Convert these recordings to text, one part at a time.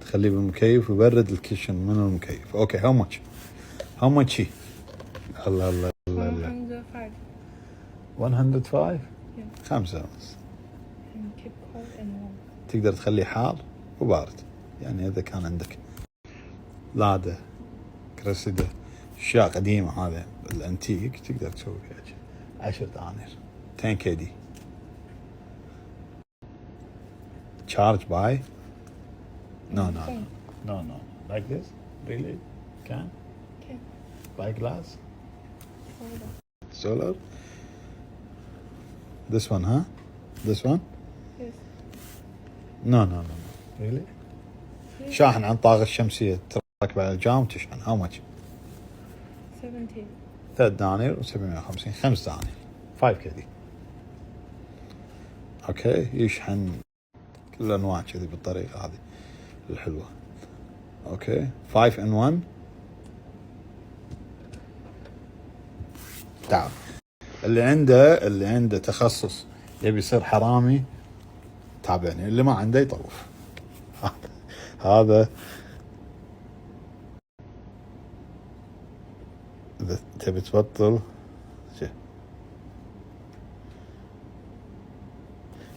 تخليه بالمكيف ويبرد الكيشن من المكيف. اوكي how much هي؟ الله الله الله الله 105. 105 Yeah. 5 ونص. And keep cold and warm. تقدر تخليه حار وبارد، يعني إذا كان عندك لادا كريسيدا أشياء قديمة هذا الأنتيك تقدر تسوي فيها 10 دنانير. 10 كيدي. Charge by no like this really can buy glass solar this one huh this one Yes. no really شاحن عن طاقة الشمسية تركب على الجام تشحن how much 70. 3 دنانير و750 5 دنانير 5 كيدي. اوكي يشحن كل الانواع كذي بالطريقة هذه الحلوة. اوكي 5 in 1. تعال اللي عنده تخصص يبي يصير حرامي تابعني، اللي ما عنده يطوف. هذا إذا تبي تبطل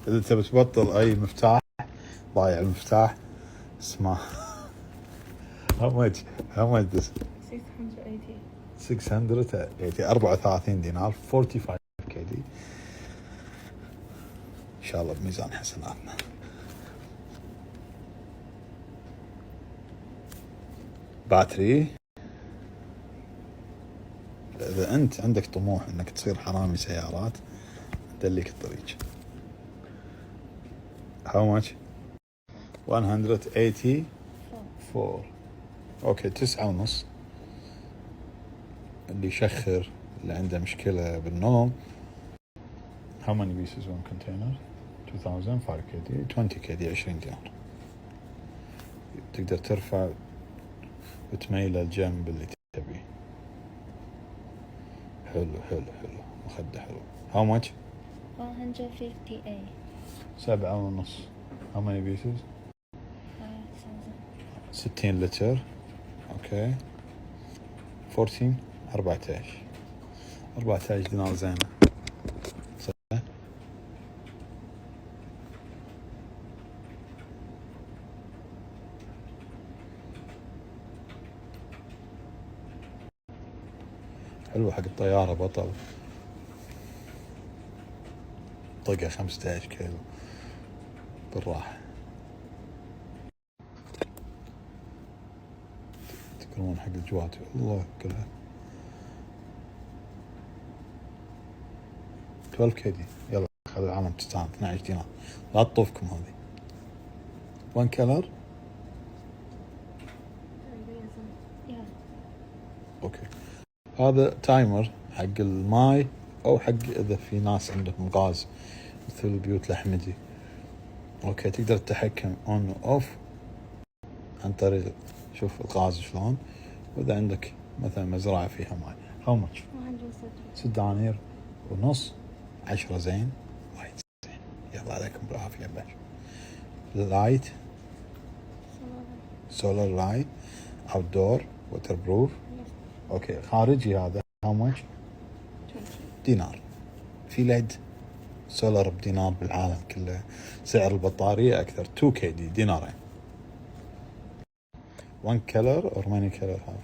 إذا تبي تبطل أي مفتاح ضايع المفتاح اسمه how much this 680. 680 34 دينار 45 كيدي إن شاء الله بميزان حسناتنا. باتري إذا أنت عندك طموح إنك تصير حرامي سيارات دليك الطريق. how much 184. أوكي 9 ونص. اللي يشخر اللي عنده مشكلة بالنوم. how many pieces one container 2000 5 كيدي 20 كيدي 20 دينار. تقدر ترفع وتميل الجنب اللي تبيه. حلو مخدة حلو. how much 158. 7 ونص. how many pieces 5000. 60 لتر. اوكي 14 دينار زينة. حلو حق الطيارة بطل. طقة 15 كيلو بالراحة. تكرمون حق الجوات الله كلها 12 كيدي. يلا خذ العالم تستاهل 12 دينار لا تطوفكم هذه. 1 كلر. Yeah. اوكي هذا تايمر حق الماي او حق اذا في ناس عندهم غاز مثل بيوت الأحمدي. اوكي تقدر تتحكم اون اوف عن طريق شوف الغاز شلون. واذا عندك مثلا مزرعة فيها ماي how much 6 دنانير ونص 10 زين وايد زين. يلا عليكم بالعافية باش. لايت سولار لايت اوت دور ووتر بروف. اوكي خارجي هذا how much 20. دينار. في ليد سولار بدينار بالعالم كله سعر البطارية أكثر 2 كيدي دينارين. 1 color or many color have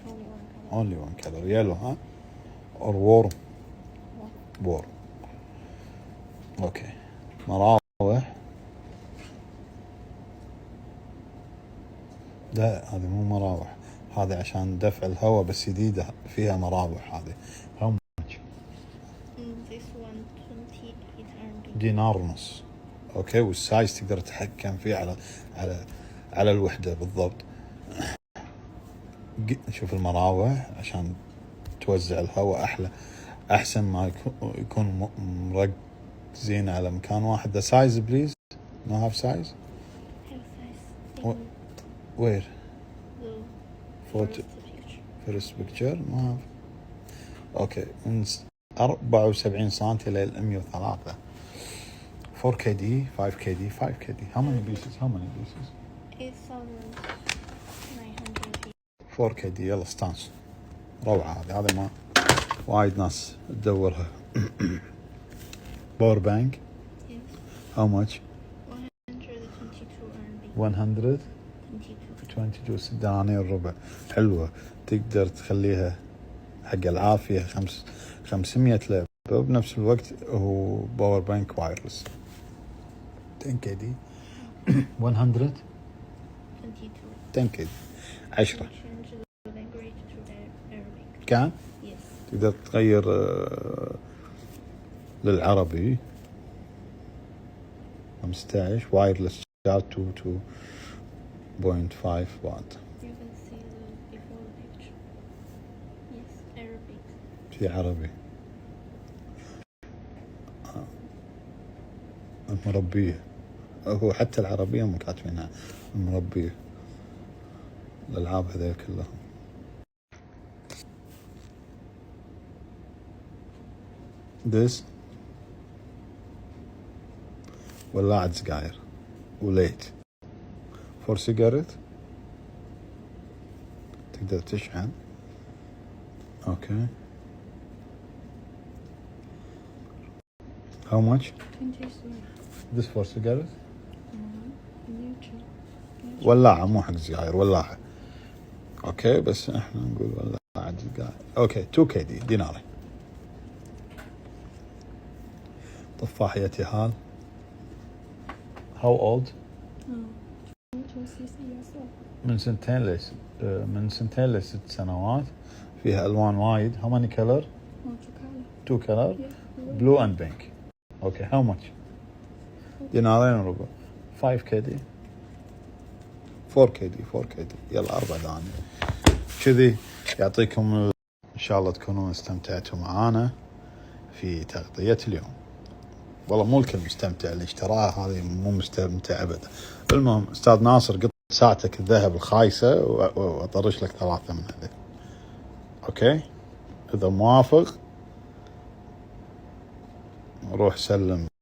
only one color yellow huh or warm. اوكي مراوح. لا هذه مو مراوح هذه عشان دفع الهواء بس جديدة فيها مراوح هذه. how much This one 2800. دينار ونص. اوكي والسايز تقدر تتحكم فيه على الوحدة بالضبط. شوف المراوح عشان توزع الهواء احسن ما يكون مركزين على مكان واحد. the size please no have size where first picture ما have. اوكي من 74 سنتي إلى 103. 4 كيدي 5 كيدي 5 كيدي how many pieces 8,900. 4K دي يلا استانس. روعة هذه ما وايد ناس تدورها. باور بانك. Yes. How much? 122 RMB. 122 دنانير ربع. حلوة، تقدر تخليها حق العافية 500 لعبة، وبنفس الوقت هو باور بانك وايرلس. 10K دي 100 22. 10K دي 10 Change the language to Arabic. كان Yes. تقدر تغير للعربي. 15 وايرلس شارج 2.5 واط. You can see the before picture. Yes, Arabic. في عربي. المربية، هو حتى العربية هم كاتبينها المربية. الألعاب هذول كلهم. This ولاعة سجاير وليت for cigarette. تقدر تشحن. اوكي. How much? 23. This for cigarette. Neutral. ولاعة مو حق سجاير، ولاعة. اوكي بس احنا نقول ولاعة سجاير. اوكي 2K دي ديناري. طفاح يتهال. How old? 26 years old. من سنتين ل6 سنوات. فيها الوان وايد. How many color? Two 2 color. color. Yeah. blue and pink. اوكي how much? دينارين وربع. 5K دي 4K دي 4K دي يلا 4 دنانير كذي. يعطيكم ان شاء الله تكونون استمتعتوا معانا في تغطية اليوم. والله مو الكل مستمتع، اللي اشتراها هذه مو مستمتع ابدا. المهم استاذ ناصر قط ساعتك الذهب الخايسة واطرش لك 3 من هذه. اوكي اذا موافق روح سلم